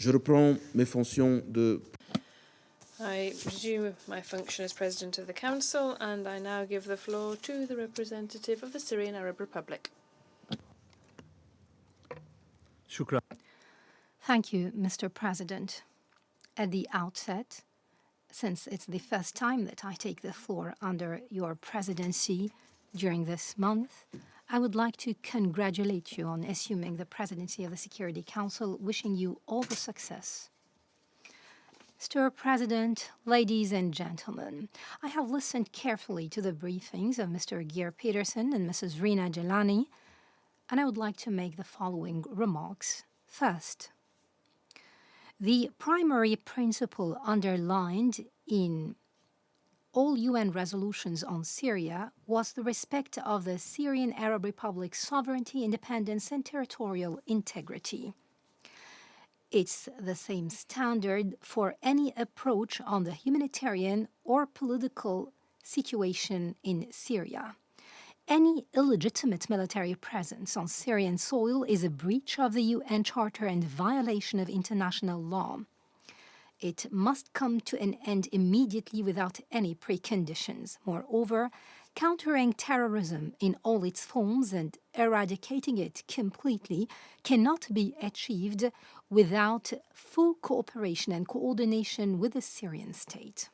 Je reprends mes fonctions de... I resume my function as President of the Council, and I now give the floor to the representative of the Syrian Arab Republic. Shukran. Thank you, Mr. President. At the outset, since it's the first time that I take the floor under your presidency during this month, I would like to congratulate you on assuming the presidency of the Security Council, wishing you all the success. Mr. President, ladies and gentlemen, I have listened carefully to the briefings of Mr. Geir Peterson and Mrs. Rina Jelani, and I would like to make the following remarks. First, the primary principle underlined in all UN resolutions on Syria was the respect of the Syrian Arab Republic's sovereignty, independence, and territorial integrity. It's the same standard for any approach on the humanitarian or political situation in Syria. Any illegitimate military presence on Syrian soil is a breach of the UN Charter and violation of international law. It must come to an end immediately without any preconditions. Moreover, countering terrorism in all its forms and eradicating it completely cannot be achieved without full cooperation and coordination with the Syrian state.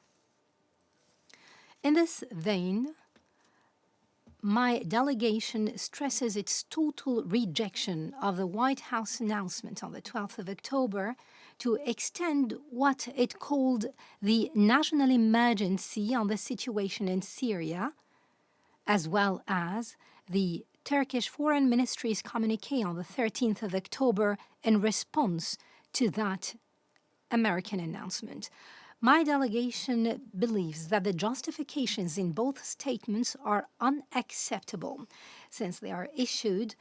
In this vein, my delegation stresses its total rejection of the White House announcement on the 12th of October to extend what it called the national emergency on the situation in Syria, as well as the Turkish Foreign Ministry's communiqué on the 13th of October in response to that American announcement. My delegation believes that the justifications in both statements are unacceptable, since they are issued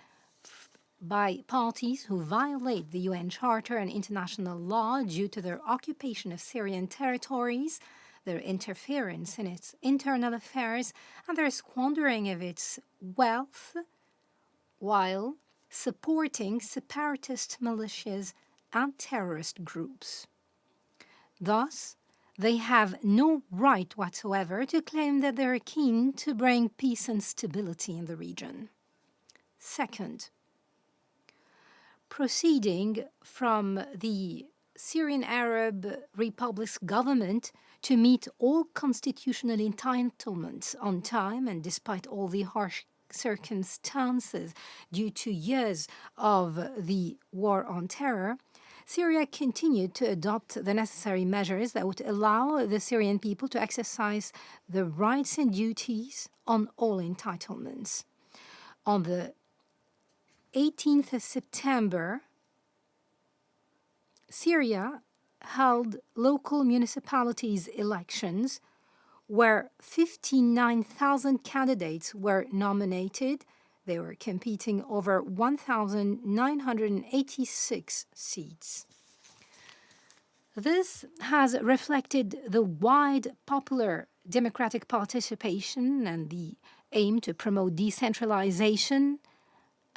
by parties who violate the UN Charter and international law due to their occupation of Syrian territories, their interference in its internal affairs, and their squandering of its wealth, while supporting separatist militias and terrorist groups. Thus, they have no right whatsoever to claim that they are keen to bring peace and stability in the region. Second, proceeding from the Syrian Arab Republic's government to meet all constitutional entitlements on time and despite all the harsh circumstances due to years of the war on terror, Syria continued to adopt the necessary measures that would allow the Syrian people to exercise the rights and duties on all entitlements. On the 18th of September, Syria held local municipalities elections where 59,000 candidates were nominated. They were competing over 1,986 seats. This has reflected the wide popular democratic participation and the aim to promote decentralization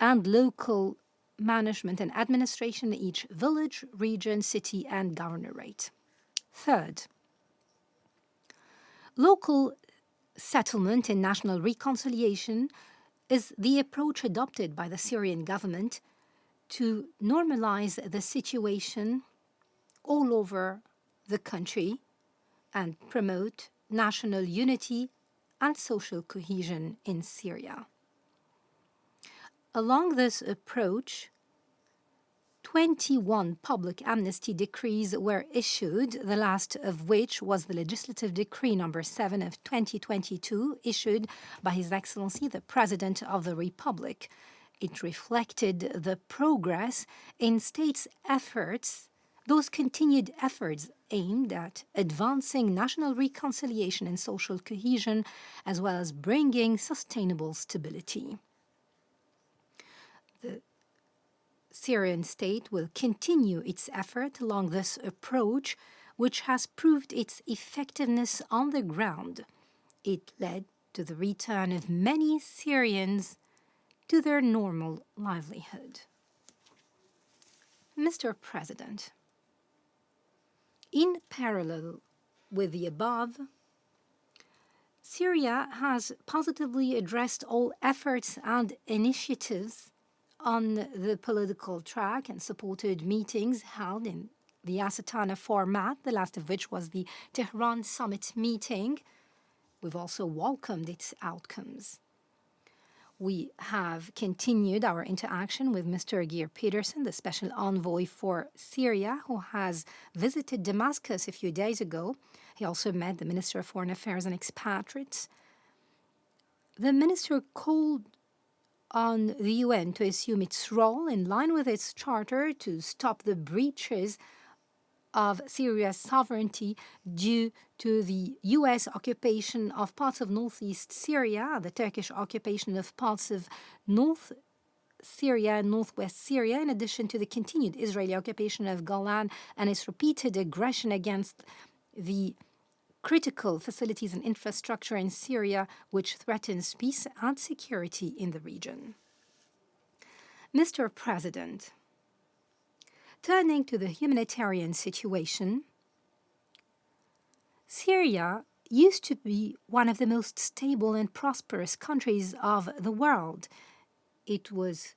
and local management and administration in each village, region, city, and governorate. Third, local settlement and national reconciliation is the approach adopted by the Syrian government to normalize the situation all over the country and promote national unity and social cohesion in Syria. Along this approach, 21 public amnesty decrees were issued, the last of which was the Legislative Decree number 7 of 2022, issued by His Excellency the President of the Republic. It reflected the progress in states' efforts, those continued efforts aimed at advancing national reconciliation and social cohesion, as well as bringing sustainable stability. The Syrian state will continue its effort along this approach, which has proved its effectiveness on the ground. It led to the return of many Syrians to their normal livelihood. Mr. President, In parallel with the above, Syria has positively addressed all efforts and initiatives on the political track and supported meetings held in the Asatana format, the last of which was the Tehran summit meeting. We've also welcomed its outcomes. We have continued our interaction with Mr. Geir Peterson, the special envoy for Syria, who has visited Damascus a few days ago. He also met the Minister of Foreign Affairs and Expatriates. The minister called on the UN to assume its role in line with its charter to stop the breaches of Syria's sovereignty due to the US occupation of parts of northeast Syria, the Turkish occupation of parts of North Syria and northwest Syria, in addition to the continued Israeli occupation of Golan and its repeated aggression against the critical facilities and infrastructure in Syria, which threatens peace and security in the region. Mr. President, turning to the humanitarian situation, Syria used to be one of the most stable and prosperous countries of the world. It was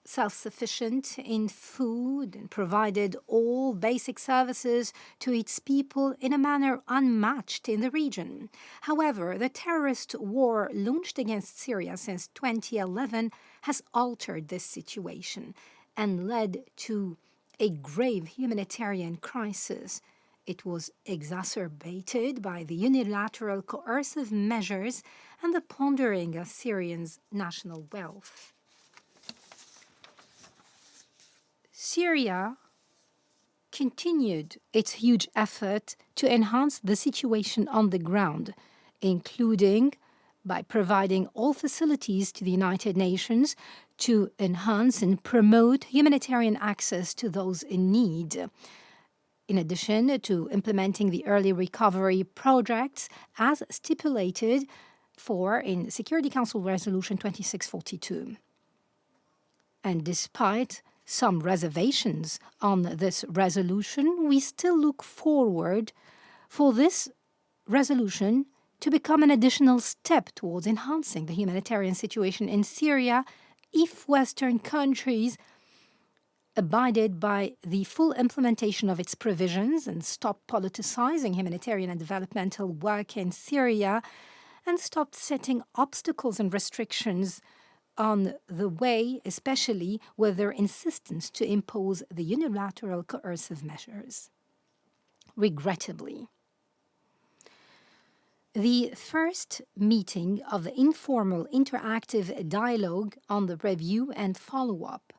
self-sufficient in food and provided all basic services to its people in a manner unmatched in the region. However, the terrorist war launched against Syria since 2011 has altered this situation and led to a grave humanitarian crisis. It was exacerbated by the unilateral coercive measures and the plundering of Syrians' national wealth. Syria continued its huge effort to enhance the situation on the ground, including by providing all facilities to the United Nations to enhance and promote humanitarian access to those in need. In addition to implementing the early recovery projects as stipulated for in Security Council Resolution 2642. And despite some reservations on this resolution, we still look forward for this resolution to become an additional step towards enhancing the humanitarian situation in Syria if Western countries abided by the full implementation of its provisions and stopped politicizing humanitarian and developmental work in Syria and stopped setting obstacles and restrictions on the way, especially with their insistence to impose the unilateral coercive measures. Regrettably, the first meeting of the informal interactive dialogue on the review and follow-up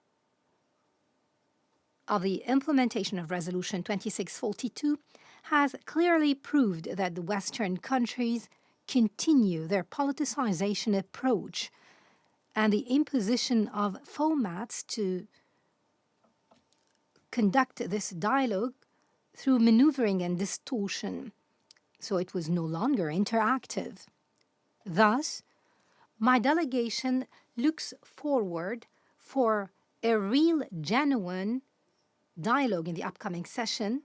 of the implementation of Resolution 2642 has clearly proved that the Western countries continue their politicization approach and the imposition of formats to conduct this dialogue through maneuvering and distortion, so it was no longer interactive. Thus, my delegation looks forward for a real, genuine dialogue in the upcoming session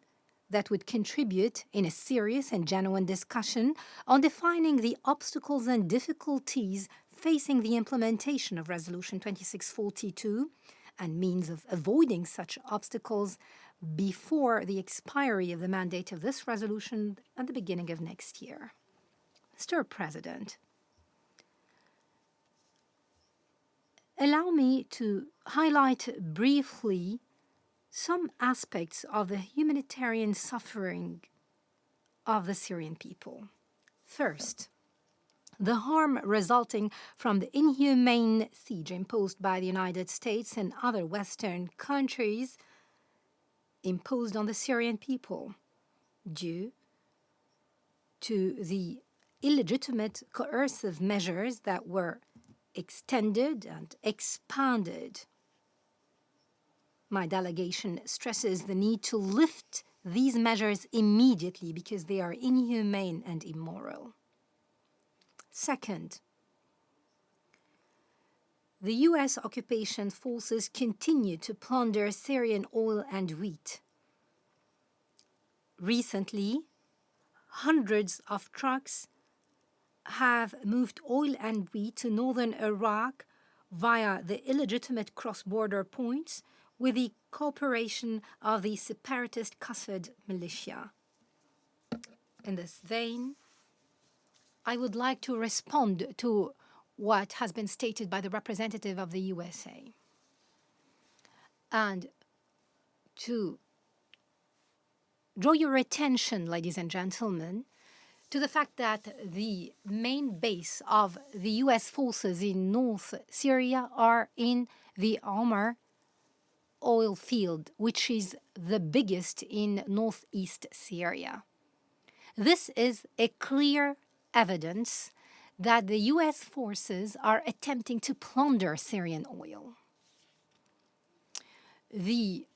that would contribute in a serious and genuine discussion on defining the obstacles and difficulties facing the implementation of Resolution 2642 and means of avoiding such obstacles before the expiry of the mandate of this resolution at the beginning of next year. Mr. President, allow me to highlight briefly some aspects of the humanitarian suffering of the Syrian people. First, the harm resulting from the inhumane siege imposed by the United States and other Western countries imposed on the Syrian people due to the illegitimate coercive measures that were extended and expanded. My delegation stresses the need to lift these measures immediately because they are inhumane and immoral. Second, the U.S. occupation forces continue to plunder Syrian oil and wheat, recently, hundreds of trucks have moved oil and wheat to northern Iraq via the illegitimate cross-border points with the cooperation of the separatist Qasad militia. In this vein, I would like to respond to what has been stated by the representative of the USA and to draw your attention, ladies and gentlemen, to the fact that the main base of the US forces in North Syria are in the Omar oil field, which is the biggest in northeast Syria. This is a clear evidence that the US forces are attempting to plunder Syrian oil. The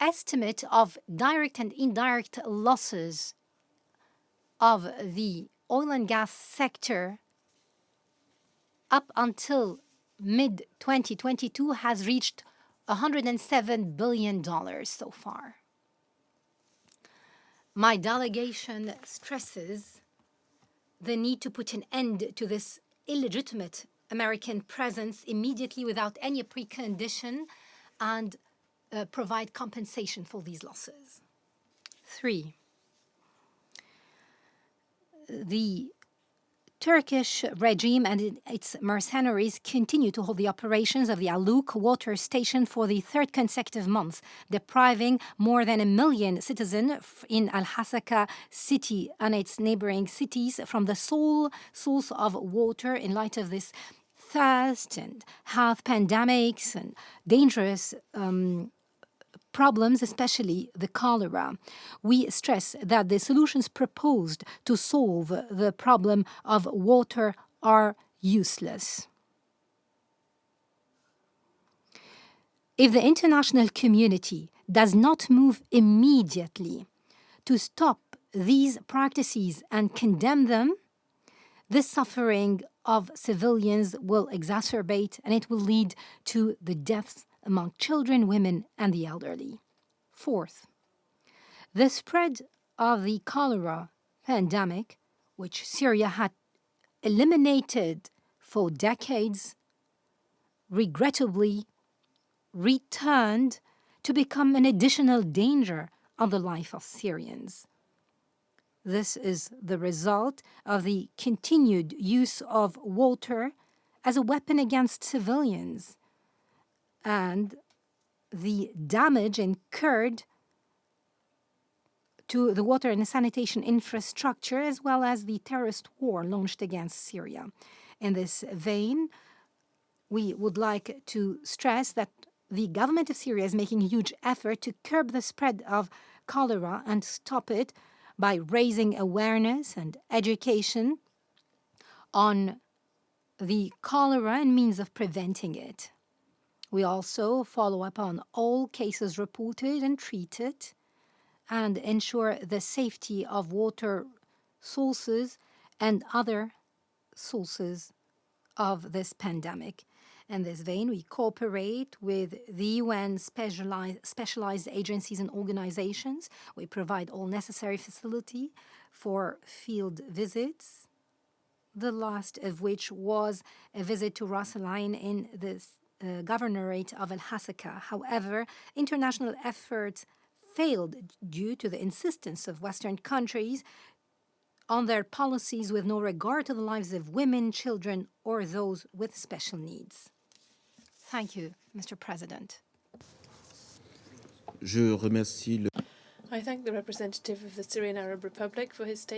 estimate of direct and indirect losses of the oil and gas sector up until mid-2022 has reached $107 billion so far. My delegation stresses the need to put an end to this illegitimate American presence immediately without any precondition and provide compensation for these losses. 3. The Turkish regime and its mercenaries continue to hold the operations of the Aluk water station for the third consecutive month, depriving more than 1 million citizens in Al-Hasaka city and its neighboring cities from the sole source of water in light of this thirst and health pandemics and dangerous problems, especially the cholera. We stress that the solutions proposed to solve the problem of water are useless. If the international community does not move immediately to stop these practices and condemn them, the suffering of civilians will exacerbate and it will lead to the deaths among children, women, and the elderly. 4th, the spread of the cholera pandemic, which Syria had eliminated for decades, regrettably returned to become an additional danger on the life of Syrians. This is the result of the continued use of water as a weapon against civilians and the damage incurred to the water and sanitation infrastructure, as well as the terrorist war launched against Syria. In this vein, we would like to stress that the government of Syria is making a huge effort to curb the spread of cholera and stop it by raising awareness and education on the cholera and means of preventing it. We also follow up on all cases reported and treated and ensure the safety of water sources and other sources of this pandemic. In this vein, we cooperate with the UN specialized agencies and organizations. We provide all necessary facility for field visits, the last of which was a visit to Ras Al Ain in this governorate of Al-Hasaka. However, international efforts failed due to the insistence of Western countries on their policies with no regard to the lives of women, children, or those with special needs. Thank you, Mr. President. Je remercie I thank the representative of the Syrian Arab Republic for his statement.